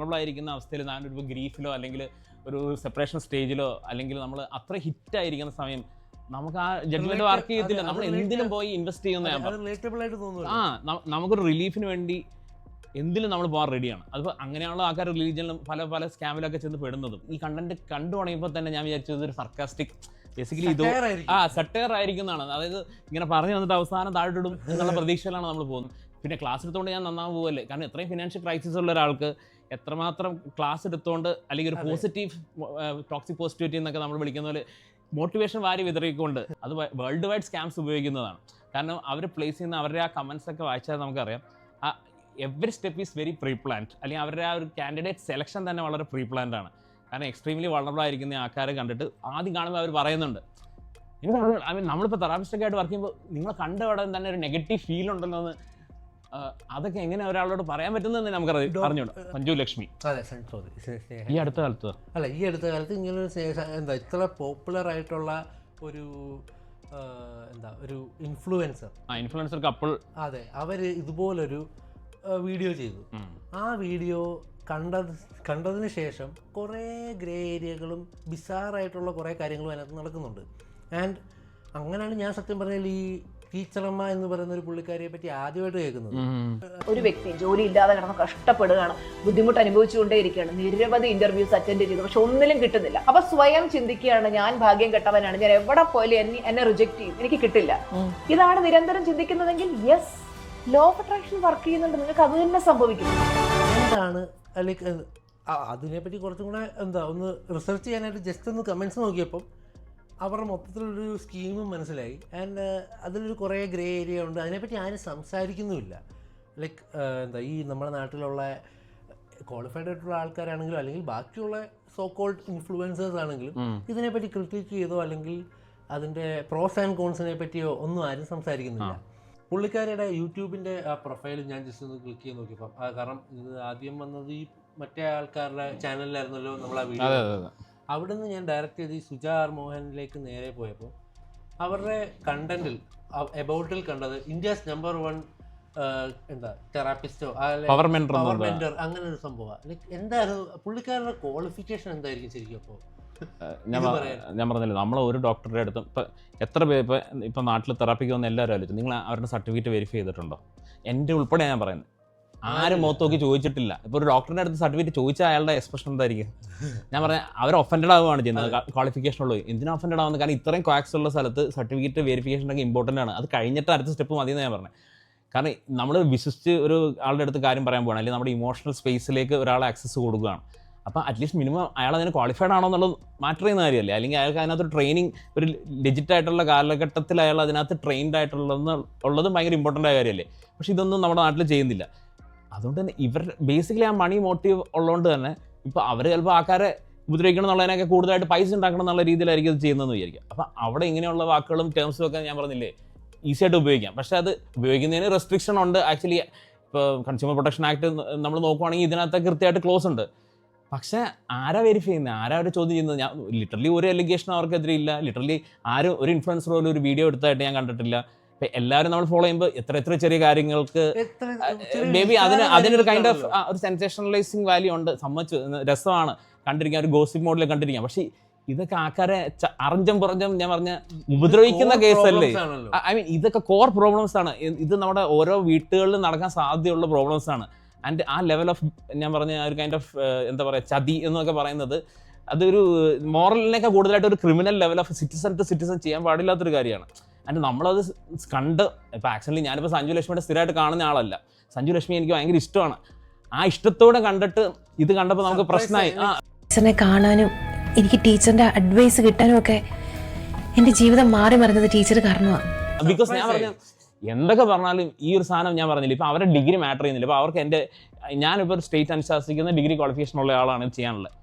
Vulnerable ആയിരിക്കുന്ന അവസ്ഥയിൽ ഞാനൊരു ഗ്രീഫിലോ അല്ലെങ്കിൽ ഒരു സെപ്പറേഷൻ സ്റ്റേജിലോ അല്ലെങ്കിൽ നമ്മൾ അത്ര ഹിറ്റായിരിക്കുന്ന സമയം നമുക്ക് ആ ജഡ്ജ്മെന്റ് വർക്ക് ചെയ്യത്തില്ല. നമ്മൾ എന്തിനും പോയി ഇൻവെസ്റ്റ് ചെയ്യുന്ന നമുക്കൊരു റിലീഫിന് വേണ്ടി എന്തിലും നമ്മൾ പോകാൻ റെഡിയാണ്. അതിപ്പോൾ അങ്ങനെയുള്ള ആൾക്കാർ റിലീജിയനിലും പല പല സ്കാമിലൊക്കെ ചെന്ന് പെടുന്നതും ഈ കണ്ടന്റ് കണ്ടു തുടങ്ങിയപ്പോൾ തന്നെ ഞാൻ വിചാരിച്ചത് ഒരു സർക്കാസ്റ്റിക് ബേസിക്കലി ഇത് സട്ടയർ ആയിരിക്കുന്നതാണ്. അതായത് ഇങ്ങനെ പറഞ്ഞു വന്നിട്ട് അവസാനം താഴോട്ടിടും എന്നുള്ള പ്രതീക്ഷയിലാണ് നമ്മൾ പോകുന്നത്. പിന്നെ ക്ലാസ് എടുത്തുകൊണ്ട് ഞാൻ നന്നാൻ പോകല്ലേ, കാരണം എത്രയും ഫിനാൻഷ്യൽ ക്രൈസിസ് ഉള്ള ഒരാൾക്ക് എത്രമാത്രം ക്ലാസ് എടുത്തുകൊണ്ട് അല്ലെങ്കിൽ ഒരു പോസിറ്റീവ് ടോക്സിക് പോസിറ്റിവിറ്റി എന്നൊക്കെ നമ്മൾ വിളിക്കുന്ന പോലെ മോട്ടിവേഷൻ വാരി വിതറിക്കൊണ്ട് അത് വേൾഡ് വൈഡ് സ്കാംസ് ഉപയോഗിക്കുന്നതാണ്. കാരണം അവർ പ്ലേസ് ചെയ്യുന്ന അവരുടെ ആ കമൻസ് ഒക്കെ വായിച്ചാൽ നമുക്കറിയാം ആ every step is very pre planned. അല്ലെങ്കിൽ അവരുടെ ആ ഒരു കാൻഡിഡേറ്റ് സെലക്ഷൻ തന്നെ വളരെ പ്രീ പ്ലാൻഡ് ആണ്. കാരണം എക്സ്ട്രീംലി വളറബിൾ ആയിരിക്കുന്ന ആൾക്കാരെ കണ്ടിട്ട് ആദ്യം കാണുമ്പോൾ അവർ പറയുന്നുണ്ട്, നമ്മളിപ്പോൾ തെറാപ്പിസ്റ്റൊക്കെ ആയിട്ട് വർക്ക് ചെയ്യുമ്പോൾ നിങ്ങളെ കണ്ട ഉടൻ തന്നെ ഒരു നെഗറ്റീവ് ഫീൽ ഉണ്ടല്ലോ എന്ന്. അതൊക്കെ എങ്ങനെ ഒരാളോട് പറയാൻ പറ്റുന്നതെന്ന് നമുക്കറിയാം. പറഞ്ഞോളൂ സഞ്ജു ലക്ഷ്മി. ഈ അടുത്ത കാലത്ത് ഇങ്ങനെ എന്താ ഇത്ര പോപ്പുലർ ആയിട്ടുള്ള ഒരു ഒരു ഇൻഫ്ലുവൻസർ കപ്പിൾ, അതെ, അവര് ഇതുപോലൊരു വീഡിയോ ചെയ്തു. ആ വീഡിയോ കണ്ടതിന് ശേഷം കുറേ ഗ്രേ ഏരിയകളും ബിസാറായിട്ടുള്ള കുറേ കാര്യങ്ങളും അതിനകത്ത് നടക്കുന്നുണ്ട്. ആൻഡ് അങ്ങനെയാണ് ഞാൻ സത്യം പറഞ്ഞാൽ ഈ ടീച്ചറമ്മ എന്ന് പറയുന്ന ഒരു പുള്ളിക്കാരിയെ പറ്റി ആദ്യമായിട്ട് കേൾക്കുന്നത്. ഒരു വ്യക്തി ജോലി ഇല്ലാതെ കിടന്ന് കഷ്ടപ്പെടുകയാണ്, ബുദ്ധിമുട്ട് അനുഭവിച്ചുകൊണ്ടേയിരിക്കുകയാണ്, നിരവധി ഇന്റർവ്യൂസ് അറ്റൻഡ് ചെയ്തു, പക്ഷെ ഒന്നിലും കിട്ടുന്നില്ല. അപ്പൊ സ്വയം ചിന്തിക്കുകയാണ്, ഞാൻ ഭാഗ്യം കെട്ടവനാണ്, ഞാൻ എവിടെ പോയാലും എന്നെ റിജക്ട് ചെയ്യും, എനിക്ക് കിട്ടില്ല. ഇതാണ് നിരന്തരം ചിന്തിക്കുന്നതെങ്കിൽ yes, law of attraction work ചെയ്യുന്നുണ്ട്, നിങ്ങൾക്ക് അത് തന്നെ സംഭവിക്കും. എന്താണ് അല്ലെങ്കിൽ അതിനെപ്പറ്റി കുറച്ചും കൂടെ ഒന്ന് റിസർച്ച് ചെയ്യാനായിട്ട് ജസ്റ്റ് ഒന്ന് കമൻസ് നോക്കിയപ്പോൾ അവരുടെ മൊത്തത്തിലൊരു സ്കീമും മനസ്സിലായി. ആൻഡ് അതിലൊരു കുറേ ഗ്രേ ഏരിയ ഉണ്ട്, അതിനെപ്പറ്റി ആരും സംസാരിക്കുന്നുമില്ല. ലൈക്ക് ഈ നമ്മുടെ നാട്ടിലുള്ള ക്വാളിഫൈഡ് ആയിട്ടുള്ള ആൾക്കാരാണെങ്കിലും അല്ലെങ്കിൽ ബാക്കിയുള്ള സോ കോൾഡ് ഇൻഫ്ലുവൻസേഴ്സ് ആണെങ്കിലും ഇതിനെപ്പറ്റി ക്രിട്ടിക്ക് ചെയ്തോ അല്ലെങ്കിൽ അതിൻ്റെ പ്രോസ് ആൻഡ് കോൺസിനെ പറ്റിയോ ഒന്നും ആരും സംസാരിക്കുന്നില്ല. പുള്ളിക്കാരുടെ യൂട്യൂബിൻ്റെ ആ പ്രൊഫൈൽ ഞാൻ ജസ്റ്റ് ഒന്ന് ക്ലിക്ക് ചെയ്ത് നോക്കിയപ്പോൾ, കാരണം ഇത് ആദ്യം വന്നത് ഈ മറ്റേ ആൾക്കാരുടെ ചാനലിലായിരുന്നല്ലോ നമ്മൾ ആ വീഡിയോ. അവിടെ നിന്ന് ഞാൻ ഡയറക്റ്റ് ചെയ്ത് ഈ സുജ ആർ മോഹനിലേക്ക് നേരെ പോയപ്പോൾ അവരുടെ കണ്ടന്റിൽ എബൌട്ടിൽ കണ്ടത് ഇന്ത്യസ് നമ്പർ 1 തെറാപ്പിസ്റ്റോ പവർ മെന്റർ അങ്ങനെ ഒരു സംഭവം. ലൈക്ക് എന്തായിരുന്നു പുള്ളിക്കാരുടെ ക്വാളിഫിക്കേഷൻ എന്തായിരിക്കും ശരിക്കും? അപ്പോൾ ഞാൻ പറഞ്ഞില്ല, നമ്മൾ ഒരു ഡോക്ടറുടെ അടുത്ത് ഇപ്പം എത്ര പേര് ഇപ്പം നാട്ടിൽ തെറാപ്പിക്ക് വന്ന എല്ലാവരും ആലോചിച്ചു, നിങ്ങൾ അവരുടെ സർട്ടിഫിക്കറ്റ് വെരിഫൈ ചെയ്തിട്ടുണ്ടോ? എൻ്റെ ഉൾപ്പെടെ ഞാൻ പറയുന്നത്, ആരും മുഖത്ത് നോക്കി ചോദിച്ചിട്ടില്ല. ഇപ്പോൾ ഒരു ഡോക്ടറിൻ്റെ അടുത്ത് സർട്ടിഫിക്കറ്റ് ചോദിച്ചാൽ അയാളുടെ എക്സ്പ്രഷൻ എന്തായിരിക്കും? ഞാൻ പറഞ്ഞ അവർ ഒഫൻഡഡ് ആവുകയാണ് ചെയ്യുന്നത്. ക്വാളിഫിക്കേഷൻ ഉള്ളത് എന്തിനാ ഒഫൻഡഡ് ആവുന്നത്? കാരണം ഇത്രയും ക്വാക്സ് ഉള്ള സ്ഥലത്ത് സർട്ടിഫിക്കറ്റ് വെരിഫിക്കേഷൻ ഒക്കെ ഇമ്പോർട്ടൻ്റ് ആണ്. അത് കഴിഞ്ഞിട്ട് അടുത്ത സ്റ്റെപ്പ് മതി എന്ന് ഞാൻ പറഞ്ഞത്. കാരണം നമ്മൾ വിശ്വസിച്ച് ഒരു ആളുടെ അടുത്ത് കാര്യം പറയാൻ പോകണം, അല്ലെങ്കിൽ നമ്മുടെ ഇമോഷണൽ സ്പേസിലേക്ക് ഒരാളെ ആക്സസ് കൊടുക്കുകയാണ്. അപ്പോൾ അറ്റ്ലീസ്റ്റ് മിനിമം അയാൾ അതിന് ക്വാളിഫൈഡ് ആണോ എന്നുള്ളത് മാറ്റർ ചെയ്യുന്ന കാര്യമല്ലേ. അല്ലെങ്കിൽ അയാൾക്ക് അതിനകത്ത് ട്രെയിനിങ് ഒരു ലെജിറ്റ് ആയിട്ടുള്ള കാലഘട്ടത്തിൽ അയാൾ അതിനകത്ത് ട്രെയിൻഡ് ആയിട്ടുള്ളതും ഭയങ്കര ഇമ്പോർട്ടൻ്റ് ആയ കാര്യമല്ലേ. പക്ഷെ ഇതൊന്നും നമ്മുടെ നാട്ടിൽ ചെയ്യുന്നില്ല. അതുകൊണ്ട് തന്നെ ഇവർ ബേസിക്കലി ആ മണി മോട്ടീവ് ഉള്ളതുകൊണ്ട് തന്നെ ഇപ്പോൾ അവർ ചിലപ്പോൾ ആൾക്കാരെ ഉപദ്രവിക്കണം എന്നുള്ളതിനൊക്കെ കൂടുതലായിട്ട് പൈസ ഉണ്ടാക്കണം എന്നുള്ള രീതിയിലായിരിക്കും അത് ചെയ്യുന്നതെന്ന് വിചാരിക്കുക. അപ്പോൾ അവിടെ ഇങ്ങനെയുള്ള വാക്കുകളും ടേംസും ഒക്കെ ഞാൻ പറഞ്ഞില്ലേ ഈസി ആയിട്ട് ഉപയോഗിക്കാം. പക്ഷേ അത് ഉപയോഗിക്കുന്നതിന് റെസ്ട്രിക്ഷൻ ഉണ്ട്. ആക്ച്വലി ഇപ്പോൾ കൺസ്യൂമർ പ്രൊട്ടക്ഷൻ ആക്ട് നമ്മൾ നോക്കുവാണെങ്കിൽ ഇതിനകത്ത് കൃത്യമായിട്ട് ക്ലോസ് ഉണ്ട്. പക്ഷേ ആരാ വെരിഫൈ ചെയ്യുന്നത്, ആരാ അവർ ചോദ്യം ചെയ്യുന്നത്? ഞാൻ ലിറ്ററലി ഒരു അലിഗേഷൻ അവർക്കെതിരെ ഇല്ല. ലിറ്ററലി ആരും ഒരു ഇൻഫ്ലുവൻസർ പോലും ഒരു വീഡിയോ എടുത്തായിട്ട് ഞാൻ കണ്ടിട്ടില്ല. ഇപ്പം എല്ലാവരും നമ്മൾ ഫോളോ ചെയ്യുമ്പോൾ എത്ര ചെറിയ കാര്യങ്ങൾക്ക് മേ ബി അതിനൊരു കൈൻഡ് ഓഫ് ഒരു സെൻസേഷണലൈസിങ് വാല്യൂ ഉണ്ട്. സമ്മതിച്ചു, രസമാണ് കണ്ടിരിക്കാൻ, ഒരു ഗോസിപ്പ് മോഡിൽ കണ്ടിരിക്കാം. പക്ഷേ ഇതൊക്കെ ആൾക്കാരെ അറിഞ്ഞും പുറഞ്ഞും ഞാൻ പറഞ്ഞ ഉപദ്രവിക്കുന്ന കേസല്ലേ. ഐ മീൻ ഇതൊക്കെ കോർ പ്രോബ്ലംസ് ആണ്. ഇത് നമ്മുടെ ഓരോ വീട്ടുകളിലും നടക്കാൻ സാധ്യതയുള്ള പ്രോബ്ലംസ് ആണ്. ആൻഡ് ആ ലെവൽ ഓഫ് ഞാൻ പറഞ്ഞ ഒരു കൈൻഡ് ഓഫ് എന്താ പറയുക ചതി എന്നൊക്കെ പറയുന്നത് അതൊരു മോറലിനേക്കാൾ കൂടുതലായിട്ട് ഒരു criminal level of citizen to citizen ചെയ്യാൻ പാടില്ലാത്തൊരു കാര്യമാണ്. ആൻഡ് നമ്മളത് കണ്ട് ഇപ്പോൾ ആക്ച്വലി ഞാനിപ്പോൾ സഞ്ജു ലക്ഷ്മിയുടെ സ്ഥിരമായിട്ട് കാണുന്ന ആളല്ല. സഞ്ജു ലക്ഷ്മി എനിക്ക് ഭയങ്കര ഇഷ്ടമാണ്. ആ ഇഷ്ടത്തോടെ കണ്ടിട്ട് ഇത് കണ്ടപ്പോൾ നമുക്ക് പ്രശ്നമായി. ടീച്ചറിനെ കാണാനും എനിക്ക് ടീച്ചറിന്റെ അഡ്വൈസ് കിട്ടാനും ഒക്കെ എൻ്റെ ജീവിതം മാറി മറിഞ്ഞത് ടീച്ചർ കാരണമാണ്. ബിക്കോസ് ഞാൻ പറഞ്ഞ എന്തൊക്കെ പറഞ്ഞാലും ഈ ഒരു സാധനം ഞാൻ പറഞ്ഞില്ല, ഇപ്പോൾ അവരുടെ ഡിഗ്രി മാറ്റർ ചെയ്യുന്നില്ല. ഇപ്പോൾ അവർക്ക് ഞാനിപ്പോൾ ഒരു സ്റ്റേറ്റ് അനുശാസിക്കുന്ന ഡിഗ്രി ക്വാളിഫിക്കേഷൻ ഉള്ള ആളാണ് ചെയ്യാനുള്ളത്,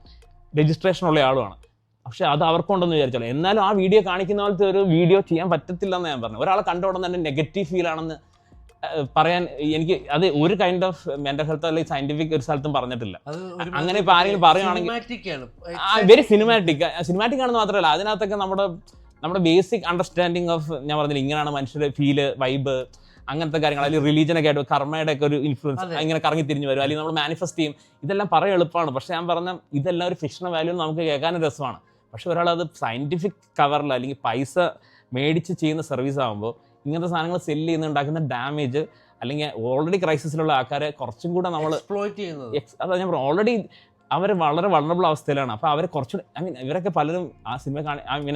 രജിസ്ട്രേഷൻ ഉള്ള ആളുമാണ്. പക്ഷെ അത് അവർക്കുണ്ടെന്ന് വിചാരിച്ചല്ലോ. എന്നാലും ആ വീഡിയോ കാണിക്കുന്ന പോലത്തെ ഒരു വീഡിയോ ചെയ്യാൻ പറ്റത്തില്ലെന്ന് ഞാൻ പറഞ്ഞു. ഒരാളെ കണ്ടോടെ തന്നെ നെഗറ്റീവ് ഫീൽ ആണെന്ന് പറയാൻ എനിക്ക് അത് ഒരു കൈൻഡ് ഓഫ് മെന്റൽ ഹെൽത്ത് അല്ലെങ്കിൽ സയന്റിഫിക് ഒരു സ്ഥലത്തും പറഞ്ഞിട്ടില്ല. അങ്ങനെ ഇപ്പൊ ആരെങ്കിലും പറയുകയാണെങ്കിൽ വെരി സിനിമാറ്റിക് ആണെന്ന് മാത്രമല്ല, അതിനകത്തൊക്കെ നമ്മുടെ ബേസിക് അണ്ടർസ്റ്റാൻഡിങ് ഓഫ് ഞാൻ പറഞ്ഞില്ല ഇങ്ങനെയാണ് മനുഷ്യരുടെ ഫീല്, വൈബ്, അങ്ങനത്തെ കാര്യങ്ങൾ, അല്ലെങ്കിൽ റിലീജിയനൊക്കെ ആയിട്ട് കർമ്മയുടെ ഒക്കെ ഒരു ഇൻഫ്ലുവൻസ് ഇങ്ങനെ കറങ്ങി തിരിഞ്ഞ് വരും, അല്ലെങ്കിൽ നമ്മൾ മാനിഫെസ്റ്റ് ചെയ്യും. ഇതെല്ലാം പറയാൻ എളുപ്പമാണ്. പക്ഷെ ഞാൻ പറഞ്ഞ ഇതെല്ലാം ഒരു ഫിക്ഷണൽ വാല്യൂ നമുക്ക് കേൾക്കാനും രസമാണ്. പക്ഷെ ഒരാളത് സയന്റിഫിക് കവറിൽ അല്ലെങ്കിൽ പൈസ മേടിച്ച് ചെയ്യുന്ന സർവീസ് ആകുമ്പോൾ ഇങ്ങനത്തെ സാധനങ്ങൾ സെല്ല് ചെയ്യുന്ന ഉണ്ടാക്കുന്ന ഡാമേജ്, അല്ലെങ്കിൽ ഓൾറെഡി ക്രൈസിസിലുള്ള ആൾക്കാരെ കുറച്ചും കൂടെ നമ്മൾ അതാ ഞാൻ പറഞ്ഞു, ഓൾറെഡി അവർ വളരെ വൾണറബിൾ അവസ്ഥയിലാണ്. അപ്പോൾ അവരെ കുറച്ചുകൂടി ഇവരൊക്കെ പലരും ആ സിനിമ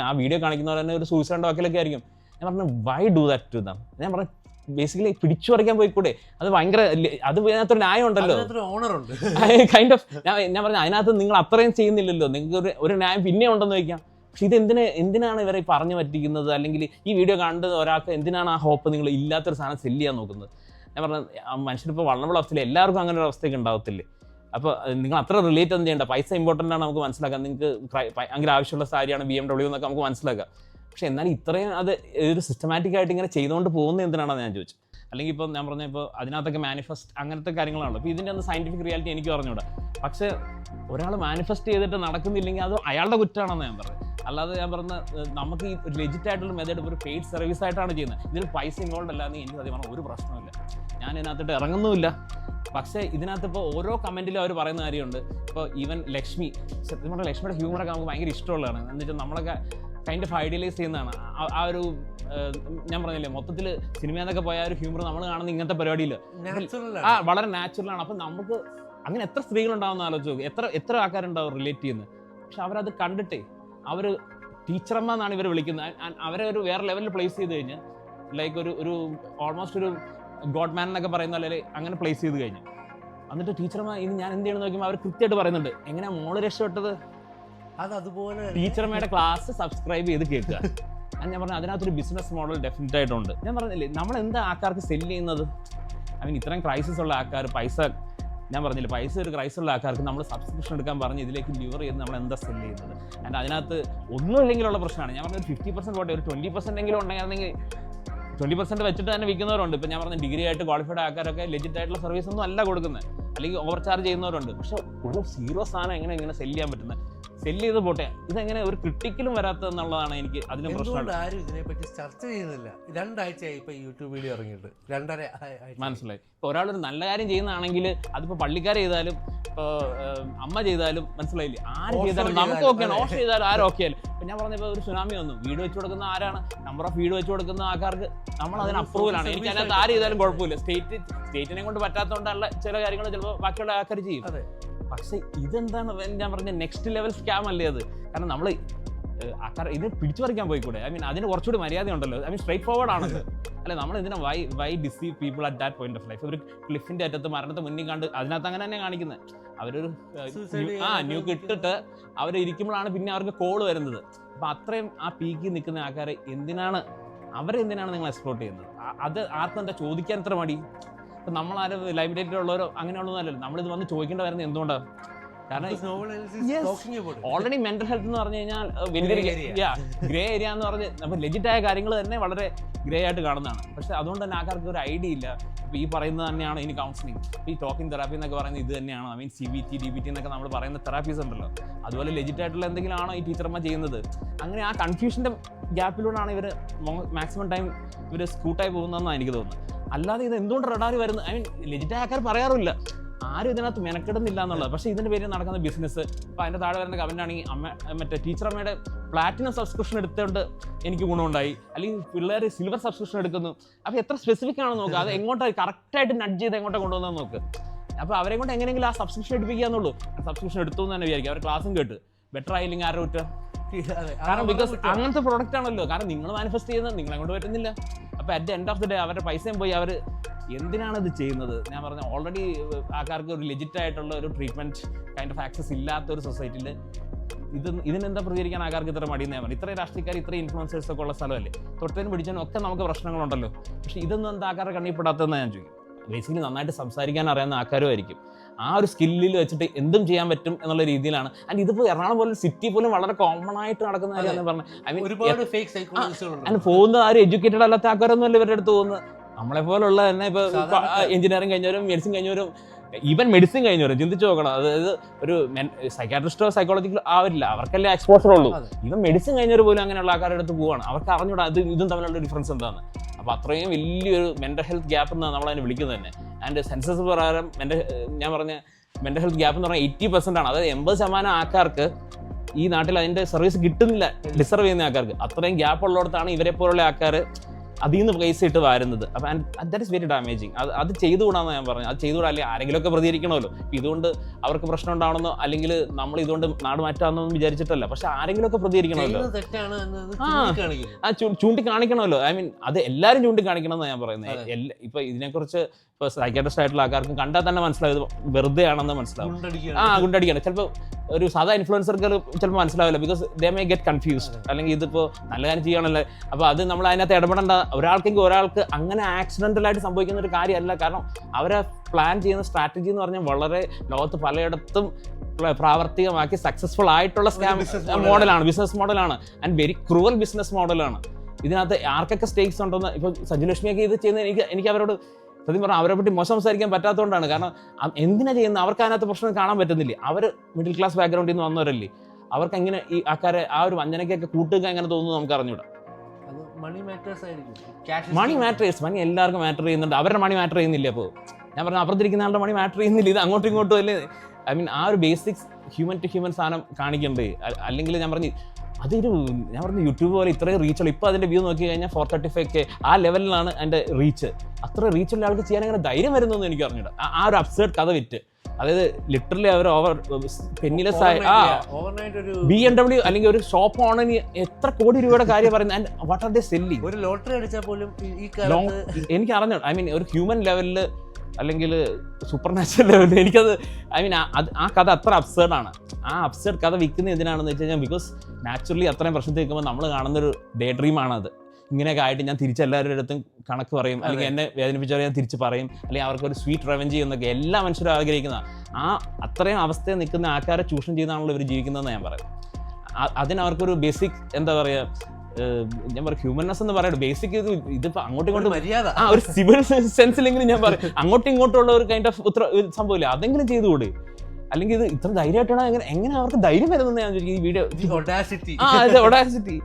ആ വീഡിയോ കാണിക്കുന്നവർ തന്നെ ഒരു സൂയിസൈഡ് വാക്കിലൊക്കെ ആയിരിക്കും. ഞാൻ പറഞ്ഞു why do that to them? ഞാൻ പറഞ്ഞു ബേസിക്കലി പിടിച്ചു പറിക്കാൻ പോയിക്കൂടെ? അത് ഭയങ്കര, അത് അതിനകത്തൊരു ന്യായം ഉണ്ടല്ലോ, കൈൻഡ് ഓഫ്. ഞാൻ പറഞ്ഞു അതിനകത്ത് നിങ്ങൾ അത്രയും ചെയ്യുന്നില്ലല്ലോ, നിങ്ങൾക്ക് ഒരു ന്യായം പിന്നെ ഉണ്ടെന്ന് ചോദിക്കാം. പക്ഷെ ഇത് എന്തിനാണ് ഇവരെ പറഞ്ഞു പറ്റിക്കുന്നത്? അല്ലെങ്കിൽ ഈ വീഡിയോ കണ്ടത് ഒരാൾക്ക് എന്തിനാണ് ആ ഹോപ്പ് നിങ്ങൾ ഇല്ലാത്തൊരു സാധനം സെല്ല് ചെയ്യാൻ നോക്കുന്നത്? ഞാൻ പറഞ്ഞ മനുഷ്യനിപ്പോൾ വൾണറബിൾ അവസ്ഥയിൽ എല്ലാവർക്കും അങ്ങനെ ഒരു അവസ്ഥയൊക്കെ ഉണ്ടാവത്തില്ലേ? അപ്പോൾ നിങ്ങൾ അത്ര റിലേറ്റ് ഒന്നും ചെയ്യേണ്ട. പൈസ ഇമ്പോർട്ടൻ്റ് ആണ് നമുക്ക് മനസ്സിലാക്കാം. നിങ്ങൾക്ക് ഭയങ്കര ആവശ്യമുള്ള സാരിയാണ് BMW എന്നൊക്കെ നമുക്ക് മനസ്സിലാക്കാം. പക്ഷെ എന്നാലും ഇത്രയും അത് ഒരു സിസ്റ്റമാറ്റിക് ആയിട്ട് ഇങ്ങനെ ചെയ്തുകൊണ്ട് പോകുന്നത് എന്തിനാണെന്ന് ഞാൻ ചോദിച്ചു. അല്ലെങ്കിൽ ഇപ്പോൾ ഞാൻ പറഞ്ഞ ഇപ്പോൾ അതിനകത്തൊക്കെ മാനിഫെസ്റ്റ് അങ്ങനത്തെ കാര്യങ്ങളാണല്ലോ. അപ്പോൾ ഇതിൻ്റെ ഒന്ന് സയൻറ്റിഫിക് റിയാലിറ്റി എനിക്ക് പറഞ്ഞുകൂടാ. പക്ഷേ ഒരാൾ മാനിഫെസ്റ്റ് ചെയ്തിട്ട് നടക്കുന്നില്ലെങ്കിൽ അത് അയാളുടെ കുറ്റമാണെന്ന് ഞാൻ പറഞ്ഞു. അല്ലാതെ ഞാൻ പറഞ്ഞ നമുക്ക് ഈ ഒരു ലെജിറ്റ് ആയിട്ടുള്ള മെത്തേഡ് ഒരു പെയ്ഡ് സർവീസ് ആയിട്ടാണ് ചെയ്യുന്നത്. ഇതിൽ പൈസ ഇൻവോൾവ് അല്ലാതെ എനിക്ക് സത്യം പറഞ്ഞാൽ ഒരു പ്രശ്നമില്ല. ഞാൻ ഇതിനകത്തിട്ട് ഇറങ്ങുന്നുമില്ല. പക്ഷേ ഇതിനകത്ത് ഇപ്പോൾ ഓരോ കമൻറ്റിലും അവർ പറയുന്ന കാര്യമുണ്ട്. ഇപ്പോൾ ഈവൻ ലക്ഷ്മി, സത്യം പറഞ്ഞാൽ ലക്ഷ്മിയുടെ ഹ്യൂമറൊക്കെ നമുക്ക് ഭയങ്കര ഇഷ്ടമുള്ളതാണ്. എന്നിട്ട് നമ്മളൊക്കെ കൈൻഡ് ഓഫ് ഐഡിയലൈസ് ചെയ്യുന്നതാണ്. ആ ഒരു ഞാൻ പറഞ്ഞില്ലേ, മൊത്തത്തിൽ സിനിമയെന്നൊക്കെ പോയ ഒരു ഹ്യൂമർ നമ്മൾ കാണുന്ന ഇങ്ങനത്തെ പരിപാടിയിൽ വളരെ നാച്ചുറലാണ്. അപ്പം നമുക്ക് അങ്ങനെ എത്ര സ്ത്രീകളുണ്ടാവുന്ന ആലോചിച്ച് നോക്കും, എത്ര ആൾക്കാരുണ്ടാവും റിലേറ്റ് ചെയ്യുന്നത്. പക്ഷെ അവരത് കണ്ടിട്ടേ അവർ ടീച്ചറമ്മ എന്നാണ് ഇവർ വിളിക്കുന്നത്. അവരെ ഒരു വേറെ ലെവലിൽ പ്ലേസ് ചെയ്ത് കഴിഞ്ഞ് ലൈക്ക് ഒരു ഓൾമോസ്റ്റ് ഒരു ഗോഡ് മാൻ എന്നൊക്കെ പറയുന്ന പോലെ അങ്ങനെ പ്ലേസ് ചെയ്ത് കഴിഞ്ഞു. എന്നിട്ട് ടീച്ചർമാർ ഇനി ഞാൻ എന്ത് ചെയ്യണമെന്ന് നോക്കുമ്പോൾ അവർ കൃത്യമായിട്ട് പറയുന്നുണ്ട് എങ്ങനെയാ മോള് രക്ഷപ്പെട്ടത്. അതുപോലെ ടീച്ചർമാരുടെ ക്ലാസ് സബ്സ്ക്രൈബ് ചെയ്ത് കേൾക്കുക. ഞാൻ പറഞ്ഞു അതിനകത്തൊരു ബിസിനസ് മോഡൽ ഡെഫിനറ്റ് ആയിട്ടുണ്ട്. ഞാൻ പറഞ്ഞില്ലേ, നമ്മൾ എന്താ ആൾക്കാർക്ക് സെല്ല് ചെയ്യുന്നത്? ഇത്രയും ക്രൈസിസ് ഉള്ള ആൾക്കാർ പൈസ, ഞാൻ പറഞ്ഞില്ല പൈസ ഒരു ക്രൈസിസ് ഉള്ള ആൾക്കാർക്ക് നമ്മൾ സബ്സ്ക്രിപ്ഷൻ എടുക്കാൻ പറഞ്ഞ് ഇതിലേക്ക് ലിവർ ചെയ്ത് നമ്മൾ എന്താ സെല്ല് ചെയ്യുന്നത്? ആൻഡ് അതിനകത്ത് ഒന്നും ഇല്ലെങ്കിലുള്ള പ്രശ്നമാണ്. ഞാൻ പറഞ്ഞ ഒരു 50% പോട്ടെ, ഒരു 20% എങ്കിലും ഉണ്ടെങ്കിൽ 20% വെച്ചിട്ട് തന്നെ വിൽക്കുന്നവരുണ്ട്. ഇപ്പം ഞാൻ പറഞ്ഞ ഡിഗ്രി ആയിട്ട് ക്വാളിഫൈഡ് ആൾക്കാരൊക്കെ ലെജിറ്റ് ആയിട്ടുള്ള സർവീസ് ഒന്നും അല്ല കൊടുക്കുന്നത്, അല്ലെങ്കിൽ ഓവർ ചാർജ് ചെയ്യുന്നവരുണ്ട്. പക്ഷെ ഒരു സീറോ സാധനം എങ്ങനെ സെല്ല് ചെയ്യാൻ പറ്റുന്നത്? സെല്ല് ചെയ്ത് പോട്ടെ, ഇതെങ്ങനെ ഒരു ക്രിട്ടിക്കലും വരാത്തതെന്നുള്ളതാണ് എനിക്ക് അതിന് പ്രശ്നം. ആരും ഇതിനെപ്പറ്റി ചർച്ച ചെയ്യുന്നില്ല. 2 ആഴ്ചയായി ഇപ്പൊ യൂട്യൂബ് വീഡിയോ ഇറങ്ങിയിട്ട്, 2.5 ആഴ്ച. മനസ്സിലായി. ഇപ്പോൾ ഒരാളൊരു നല്ല കാര്യം ചെയ്യുന്നതാണെങ്കിൽ അതിപ്പോൾ പള്ളിക്കാർ ചെയ്താലും ഇപ്പോൾ അമ്മ ചെയ്താലും മനസ്സിലായില്ലേ, ആര് ചെയ്താലും നമുക്ക് ഓക്കെയാണ്. ഓഫ് ചെയ്താലും ആരും ഓക്കെ ആയാലും. ഇപ്പം ഞാൻ പറഞ്ഞപ്പോൾ ഒരു സുനാമി വന്നു, വീട് വെച്ച് കൊടുക്കുന്ന ആരാണ്? നമ്പർ ഓഫ് വീട് വെച്ച് കൊടുക്കുന്ന ആൾക്കാർക്ക് നമ്മൾ അതിന് അപ്രൂവലാണ്. എനിക്ക് അതിനകത്ത് ആര് ചെയ്താലും കുഴപ്പമില്ല. സ്റ്റേറ്റിനെ കൊണ്ട് പറ്റാത്തതുകൊണ്ടുള്ള ചില കാര്യങ്ങൾ ചിലപ്പോൾ ബാക്കിയുള്ള ആൾക്കാർ ചെയ്യും. പക്ഷെ ഇതെന്താണ് ഞാൻ പറഞ്ഞ നെക്സ്റ്റ് ലെവൽ സ്കാം അല്ലേ അത്? കാരണം നമ്മൾ ആൾക്കാർ ഇത് പിടിച്ചു പറിക്കാൻ പോയിക്കൂടെ? അതിന് കുറച്ചുകൂടി മര്യാദ ഉണ്ടല്ലോ. സ്ട്രേറ്റ് ഫോർവേഡ് ആണല്ലോ. അല്ലെ, നമ്മൾ ഇതിനെ why deceive people at that point of life? ഒരു ക്ലിഫിന്റെ അറ്റത്ത് മരണത്തെ മുന്നിൽ കണ്ട് അതിനകത്ത് അങ്ങനെ തന്നെ കാണിക്കുന്നത്. അവരൊരു ന്യൂക്ക് ഇട്ടിട്ട് അവരിയ്ക്കുമ്പോഴാണ് പിന്നെ അവർക്ക് കോള് വരുന്നത്. അപ്പം അത്രയും ആ പീക്കിൽ നിൽക്കുന്ന ആൾക്കാരെ എന്തിനാണ് നിങ്ങൾ എക്സ്പ്ലോർട്ട് ചെയ്യുന്നത്? അത് ആർക്കും എന്താ ചോദിക്കാൻ ഇത്ര മടി? ഇപ്പം നമ്മളാരും ലൈബ്രറിയിലുള്ളവരോ അങ്ങനെയുള്ളതൊന്നും അല്ലല്ലോ. നമ്മളിത് വന്ന് ചോദിക്കേണ്ട വരുന്നത് എന്തുകൊണ്ടാണ്? കാരണം ഓൾറെഡി മെന്റൽ ഹെൽത്ത് എന്ന് പറഞ്ഞു കഴിഞ്ഞാൽ വലിയൊരു ഗ്രേ ഏരിയ എന്ന് പറഞ്ഞ് നമ്മൾ ലെജിറ്റായ കാര്യങ്ങൾ തന്നെ വളരെ ഗ്രേ ആയിട്ട് കാണുന്നതാണ്. പക്ഷെ അതുകൊണ്ട് തന്നെ ആൾക്കാർക്ക് ഒരു ഐഡിയ ഇല്ല. ഇപ്പോൾ ഈ പറയുന്നത് തന്നെയാണ് ഇനി കൗൺസിലിംഗ്, ഈ ടോക്കിംഗ് തെറാപ്പി എന്നൊക്കെ പറയുന്നത് ഇത് തന്നെയാണ്. CBT DBT എന്നൊക്കെ നമ്മൾ പറയുന്ന തെറാപ്പീസ് ഉണ്ടല്ലോ, അതുപോലെ ലെജിറ്റ് ആയിട്ടുള്ള എന്തെങ്കിലും ആണോ ഈ ടീച്ചർമാർ ചെയ്യുന്നത്? അങ്ങനെ ആ കൺഫ്യൂഷൻ്റെ ഗ്യാപ്പിലൂടെയാണ് ഇവർ മാക്സിമം ടൈം ഇവർ സ്കൂട്ടായി പോകുന്നതെന്നാണ് എനിക്ക് തോന്നുന്നത്. അല്ലാതെ ഇത് എന്തുകൊണ്ട് റഡാറി വരുന്നത്? ലെജിറ്റായ ആൾക്കാർ പറയാറില്ല, ആരും ഇതിനകത്ത് മെനക്കെടുന്നില്ല എന്നുള്ളത്. പക്ഷേ ഇതിൻ്റെ പേരിൽ നടക്കുന്ന ബിസിനസ്. അപ്പോൾ അതിൻ്റെ താഴെ വരുന്ന കമൻ്റ് ആണെങ്കിൽ മറ്റേ ടീച്ചറമ്മയുടെ പ്ലാറ്റിനം സബ്സ്ക്രിപ്ഷൻ എടുത്തുകൊണ്ട് എനിക്ക് ഗുണമുണ്ടായി, അല്ലെങ്കിൽ പിള്ളേർ സിൽവർ സബ്സ്ക്രിപ്ഷൻ എടുക്കുന്നു. അപ്പോൾ എത്ര സ്പെസിഫിക് ആണെന്ന് നോക്കുക, അത് എങ്ങോട്ടാണ് കറക്റ്റായിട്ട് നഡ്ജ് ചെയ്ത് എങ്ങോട്ടാണ് കൊണ്ടുവന്നത് നോക്ക്. അപ്പോൾ അവരെ കൊണ്ട് എങ്ങനെയെങ്കിലും ആ സബ്സ്ക്രിപ്ഷൻ എടുപ്പിക്കുക എന്നുള്ളൂ. സബ്സ്ക്രിപ്ഷൻ എടുത്തു എന്ന് തന്നെ വിചാരിക്കും. അവർ ക്ലാസ്സും കേട്ട് ബെറ്റർ ആയില്ലെങ്കിൽ ആരുടെ കുറ്റം? കാരണം ബിക്കോസ് അങ്ങനത്തെ പ്രോഡക്റ്റ് ആണല്ലോ. കാരണം നിങ്ങൾ മാനിഫെസ്റ്റ് ചെയ്യുന്നത് നിങ്ങളെ കൊണ്ട് പറ്റുന്നില്ല. അപ്പോൾ at the end of the day അവരുടെ പൈസയും പോയി. അവർ എന്തിനാണ് ഇത് ചെയ്യുന്നത്? ഞാൻ പറഞ്ഞ ഓൾറെഡി ആൾക്കാർക്ക് ഒരു ലെജിറ്റ് ആയിട്ടുള്ള ഒരു ട്രീറ്റ്മെൻറ്റ് കൈൻഡ് ഓഫ് ആക്സസ് ഇല്ലാത്ത ഒരു സൊസൈറ്റിയിൽ ഇതിനെന്താ പ്രതികരിക്കാൻ ആൾക്കാർക്ക് ഇത്ര മടിയെന്ന് ഞാൻ പറഞ്ഞു. ഇത്രയും രാഷ്ട്രീയക്കാർ ഇത്രയും ഇൻഫ്ലുവൻസേഴ്സ് ഒക്കെ ഉള്ള സ്ഥലമല്ലേ, തൊട്ടതിനും പിടിച്ചതിനും ഒക്കെ നമുക്ക് പ്രശ്നങ്ങളുണ്ടല്ലോ. പക്ഷേ ഇതൊന്നും എന്താ ആൾക്കാരെ കണ്ണിപ്പെടാത്തതെന്ന് ഞാൻ ചോദിക്കും. ബേസിക്കലി നന്നായിട്ട് സംസാരിക്കാൻ അറിയാവുന്ന ആൾക്കാരും ആയിരിക്കും. ആ ഒരു സ്കില്ലിൽ വെച്ചിട്ട് എന്തും ചെയ്യാൻ പറ്റും എന്നുള്ള രീതിയിലാണ്. ആൻഡ് ഇതിപ്പോൾ എറണാകുളം പോലെ സിറ്റി പോലും വളരെ കോമൺ ആയിട്ട് നടക്കുന്ന കാര്യമാണ് പറഞ്ഞത്. പോകുന്നത് ആരും എഡ്യൂക്കേറ്റഡ് അല്ലാത്ത ആൾക്കാരൊന്നും അല്ല ഇവരുടെ അടുത്ത് പോകുന്നത്. നമ്മളെ പോലുള്ള തന്നെ ഇപ്പോൾ എഞ്ചിനീയറിംഗ് കഴിഞ്ഞവരും മെഡിസിൻ കഴിഞ്ഞവരും ഈവൻ മെഡിസിൻ കഴിഞ്ഞവരും ചിന്തിച്ചു നോക്കണം. അതായത് ഒരു സൈക്കാട്രിസ്റ്റോ സൈക്കോളജിക്കലോ ആവില്ല, അവർക്കല്ലേ എക്സ്പോഷർ ഉള്ളൂ. ഈവൻ മെഡിസിൻ കഴിഞ്ഞവർ പോലും അങ്ങനെയുള്ള ആൾക്കാരുടെ അടുത്ത് പോവാണ്. അവർക്ക് അറിഞ്ഞൂടാ ഇതും തമ്മിലുള്ള ഡിഫറൻസ് എന്താണ്. അപ്പോൾ അത്രയും വലിയൊരു മെൻ്റൽ ഹെൽത്ത് ഗ്യാപ്പ് എന്നാണ് നമ്മളതിനെ വിളിക്കുന്നത് തന്നെ. ആൻഡ് സെൻസസ് പ്രകാരം ഞാൻ പറഞ്ഞ മെൻ്റൽ ഹെൽത്ത് ഗ്യാപ്പ് എന്ന് പറഞ്ഞാൽ 80% ആണ്. അതായത് 80% ആൾക്കാർക്ക് ഈ നാട്ടിൽ അതിൻ്റെ സർവീസ് കിട്ടുന്നില്ല, ഡിസർവ് ചെയ്യുന്ന ആൾക്കാർക്ക്. അത്രയും ഗ്യാപ്പ് ഉള്ളിടത്താണ് ഇവരെ പോലുള്ള ആൾക്കാർ അതിൽ നിന്ന് പൈസ ഇട്ട് വരുന്നത്. അപ്പം ദാറ്റ് ഇസ് വെരി ഡാമേജിങ്. അത് ചെയ്തുകൂടാന്ന് ഞാൻ പറഞ്ഞു. അത് ചെയ്തുകൂടാ, അല്ലെങ്കിൽ ആരെങ്കിലുമൊക്കെ പ്രതികരിക്കണമല്ലോ. ഇതുകൊണ്ട് അവർക്ക് പ്രശ്നം ഉണ്ടാവണമെന്നോ അല്ലെങ്കിൽ നമ്മൾ ഇതുകൊണ്ട് നാട് മാറ്റാമെന്നൊന്നും വിചാരിച്ചിട്ടല്ല, പക്ഷെ ആരെങ്കിലുമൊക്കെ പ്രതികരിക്കണമല്ലോ. ചൂണ്ടിക്കാണിക്കണമല്ലോ. ഐ മീൻ അത് എല്ലാവരും ചൂണ്ടിക്കാണിക്കണം ഞാൻ പറയുന്നത്. ഇപ്പൊ ഇതിനെക്കുറിച്ച് ഇപ്പോൾ സൈക്കാട്രിസ്റ്റ് ആയിട്ടുള്ള ആൾക്കാർക്ക് കണ്ടാൽ തന്നെ മനസ്സിലാവും വെറുതെ ആണെന്ന് മനസ്സിലാവും. ഗുണ്ടടിക്കണം. ചിലപ്പോൾ ഒരു സാധാ ഇൻഫ്ലുവൻസർക്ക് ചിലപ്പോൾ മനസ്സിലാവില്ല, because they may get confused. അല്ലെങ്കിൽ ഇതിപ്പോൾ നല്ല കാര്യം ചെയ്യണമല്ലോ. അപ്പോൾ അത് നമ്മൾ അതിനകത്ത് ഇടപെടേണ്ട. ഒരാൾക്ക് അങ്ങനെ ആക്സിഡൻ്റലായിട്ട് സംഭവിക്കുന്ന ഒരു കാര്യമല്ല. കാരണം അവരെ പ്ലാൻ ചെയ്യുന്ന സ്ട്രാറ്റജി എന്ന് പറഞ്ഞാൽ വളരെ ലോകത്ത് പലയിടത്തും പ്രാവർത്തികമാക്കി സക്സസ്ഫുൾ ആയിട്ടുള്ള സ്കാം മോഡലാണ്, ബിസിനസ് മോഡലാണ്. ആൻഡ് വെരി ക്രൂവൽ ബിസിനസ് മോഡലാണ്. ഇതിനകത്ത് ആർക്കൊക്കെ സ്റ്റേക്സ് ഉണ്ടെന്ന് ഇപ്പോൾ സഞ്ജുലക്ഷ്മിയൊക്കെ ഇത് ചെയ്യുന്നത് എനിക്ക് അവരോട് സത്യം പറഞ്ഞാൽ അവരെ പറ്റി മോശം സംസാരിക്കാൻ പറ്റാത്തതുകൊണ്ടാണ്. കാരണം എന്തിനാ ചെയ്യുന്നത്? അവർക്ക് അതിനകത്ത് പ്രശ്നം കാണാൻ പറ്റുന്നില്ലേ? അവർ മിഡിൽ ക്ലാസ് ബാക്ക്ഗ്രൗണ്ടിൽ നിന്ന് വന്നവരല്ലേ. അവർക്ക് എങ്ങനെ ഈ ആൾക്കാരെ ആ ഒരു വഞ്ചനയ്ക്കൊക്കെ കൂട്ടുക എങ്ങനെ തോന്നുന്നു നമുക്ക് അറിഞ്ഞൂടാ. മണി എല്ലാവർക്കും മാറ്റർ ചെയ്യുന്നുണ്ട്. അവരുടെ മണി മാറ്റർ ചെയ്യുന്നില്ല. അപ്പോൾ ഞാൻ പറഞ്ഞ അപ്പുറത്തിരിക്കുന്ന ആളുടെ മണി മാറ്റർ ചെയ്യുന്നില്ല. ഇത് അങ്ങോട്ടും ഇങ്ങോട്ടും അല്ലേ. ഐ മീൻ ആ ഒരു ബേസിക്സ് ഹ്യൂമൻ ടു ഹ്യൂമൻ സാധനം കാണിക്കണ്ടേ. അല്ലെങ്കിൽ ഞാൻ പറഞ്ഞു യൂട്യൂബ് പോലെ ഇത്രയും റീച്ചുള്ള. ഇപ്പോൾ അതിൻ്റെ വ്യൂ നോക്കി കഴിഞ്ഞാൽ 435K ആ ലെവലിലാണ് അതിൻ്റെ റീച്ച്. അത്ര റീച്ചുള്ള ആൾക്ക് ചെയ്യാൻ അങ്ങനെ ധൈര്യം വരുന്നതെന്ന് എനിക്ക് അറിഞ്ഞില്ല. ആ ഒരു അബ്സേർഡ് കഥ വിറ്റ്, അതായത് ലിറ്ററലി അവർ പെന്നിലെസ് ആയി BMW അല്ലെങ്കിൽ ഒരു ഷോപ്പ് ഓണറിന് എത്ര കോടി രൂപയുടെ കാര്യം പറയുന്നത്. And what are they selling? ഒരു ലോട്ടറി അടിച്ചാൽ പോലും എനിക്ക് അറിഞ്ഞു. ഐ മീൻ ഒരു ഹ്യൂമൻ ലെവലിൽ അല്ലെങ്കിൽ സൂപ്പർ നാച്ചുറൽ ലെവലിൽ എനിക്കത് ഐ മീൻ ആ കഥ അത്ര അബ്സേർഡാണ്. ആ അബ്സേർഡ് കഥ വിൽക്കുന്നത് എന്തിനാണെന്ന് വെച്ച് കഴിഞ്ഞാൽ ബിക്കോസ് നാച്ചുറലി അത്രയും പ്രശ്നത്തിൽ നിൽക്കുമ്പോൾ നമ്മൾ കാണുന്നൊരു ഡേ ഡ്രീമാണത്. ഇങ്ങനെയൊക്കെ ആയിട്ട് ഞാൻ തിരിച്ചെല്ലാവരുടെ അടുത്തും കണക്ക് പറയും, അല്ലെങ്കിൽ എന്നെ വേദനിപ്പിച്ചവരെ ഞാൻ തിരിച്ച് പറയും, അല്ലെങ്കിൽ അവർക്കൊരു സ്വീറ്റ് റെവഞ്ച് ചെയ്യുന്നൊക്കെ എല്ലാ മനുഷ്യരും ആഗ്രഹിക്കുന്നതാണ്. അത്രയും അവസ്ഥയിൽ നിൽക്കുന്ന ആൾക്കാരെ ചൂഷണം ചെയ്യുന്നതാണല്ലോ ഇവർ ജീവിക്കുന്നതെന്ന് ഞാൻ പറയും. അതിനവർക്കൊരു ബേസിക് എന്താ പറയുക, ഞാൻ പറയും ഹ്യൂമൻനെസ് എന്ന് പറയുന്നത് ബേസിക്. ഇതിപ്പോൾ അങ്ങോട്ടും ഇങ്ങോട്ടും ഒരു സിവിൽ സെൻസിലെങ്കിലും ഞാൻ പറയും അങ്ങോട്ടും ഇങ്ങോട്ടുള്ള ഒരു കൈൻഡ് ഓഫ് സംഭവമില്ല, അതെങ്കിലും ചെയ്തുകൂടെ? അല്ലെങ്കിൽ ഇത് ഇത്ര ധൈര്യമായിട്ടാണ് എങ്ങനെ അവർക്ക് ധൈര്യം വരുന്നത് ഞാൻ ചോദിക്കും ഈ വീഡിയോ. ഒഡാസിറ്റി